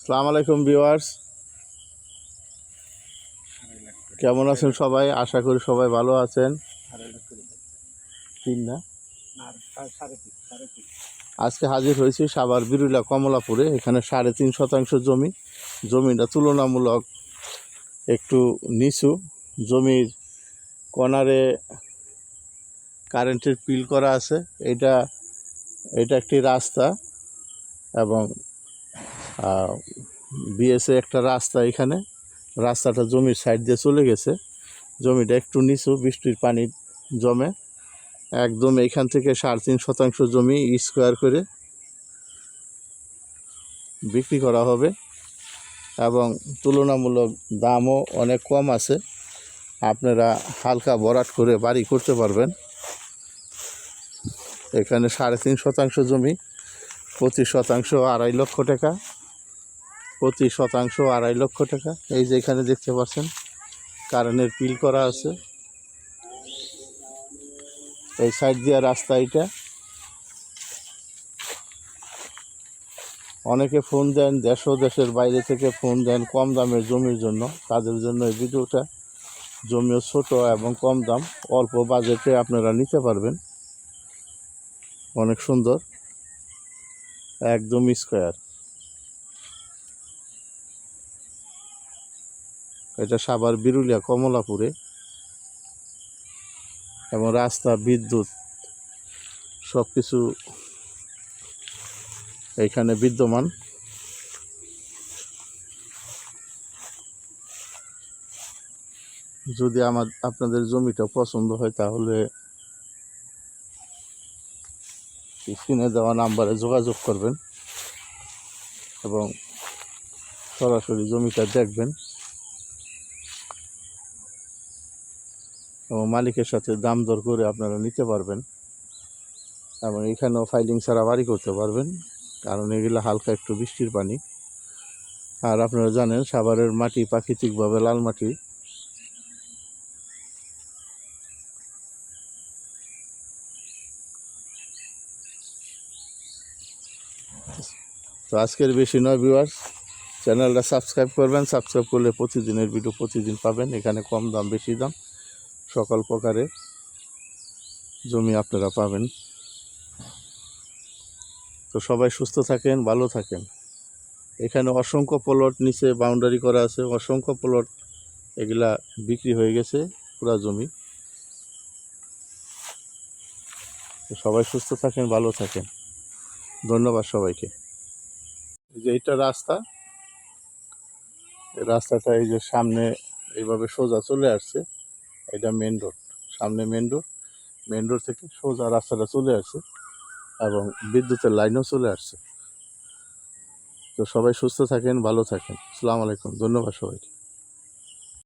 আসসালামু আলাইকুম ভিউয়ার্স, কেমন আছেন সবাই? আশা করি সবাই ভালো আছেন। তিন না আজকে হাজির হয়েছি সাভার বিরুলা কমলাপুরে। এখানে 3.5 শতাংশ জমিটা তুলনামূলক একটু নিচু। জমির কর্নারে কারেন্টের পিল করা আছে। এটা একটি রাস্তা এবং বিএসএ একটা রাস্তা। এখানে রাস্তাটা জমির সাইড দিয়ে চলে গেছে। জমিটা একটু নিচু, বৃষ্টির পানি জমে একদম। এইখান থেকে 3.5 শতাংশ জমি স্কোয়ার করে বিক্রি করা হবে এবং তুলনামূলক দামও অনেক কম আছে। আপনারা হালকা ভরাট করে বাড়ি করতে পারবেন। এখানে 3.5 শতাংশ জমি, প্রতি শতাংশ 2.5 লক্ষ টাকা। প্রতি শতাংশ 2.5 লক্ষ টাকা। এই যে এখানে দেখতে পাচ্ছেন কারেন্টের পিল করা আছে। এই সাইড দিয়ে রাস্তা। এটা অনেকে ফোন দেন, দেশ ও দেশের বাইরে থেকে ফোন দেন কম দামের জমির জন্য। তাদের জন্য এই ভিডিওটা। জমিও ছোট এবং কম দাম, অল্প বাজেটে আপনারা নিতে পারবেন। অনেক সুন্দর, একদম স্কোয়ার। এটা সাভার বিরুলিয়া কমলাপুরে এবং রাস্তা, বিদ্যুৎ সব কিছু এইখানে বিদ্যমান। যদি আপনাদের জমিটা পছন্দ হয় তাহলে স্ক্রিনে দেওয়া নাম্বারে যোগাযোগ করবেন এবং সরাসরি জমিটা দেখবেন এবং মালিকের সাথে দাম দর করে আপনারা নিতে পারবেন এবং এখানেও ফাইলিং ছাড়া বাড়ি করতে পারবেন, কারণ এগুলো হালকা একটু বৃষ্টির পানি। আর আপনারা জানেন সাভারের মাটি প্রাকৃতিকভাবে লাল মাটি। তো আজকের বেশি নয় ভিউয়ার্স, চ্যানেলটা সাবস্ক্রাইব করবেন। সাবস্ক্রাইব করলে প্রতিদিনের ভিডিও প্রতিদিন পাবেন। এখানে কম দাম বেশি দাম সকল প্রকারের জমি আপনারা পাবেন। তো সবাই সুস্থ থাকেন, ভালো থাকেন। এখানে অসংখ্য প্লট নিচে বাউন্ডারি করা আছে, অসংখ্য প্লট। এগুলা বিক্রি হয়ে গেছে পুরা জমি। তো সবাই সুস্থ থাকেন, ভালো থাকেন। ধন্যবাদ সবাইকে। এই যে এইটা রাস্তা, এই রাস্তাটা এই যে সামনে এইভাবে সোজা চলে আসছে। এটা মেন রোড, সামনে মেন রোড থেকে সোজা রাস্তাটা চলে আসছে এবং বিদ্যুতের লাইনও চলে আসছে। তো সবাই সুস্থ থাকেন, ভালো থাকেন। আসসালামু আলাইকুম, ধন্যবাদ সবাইকে।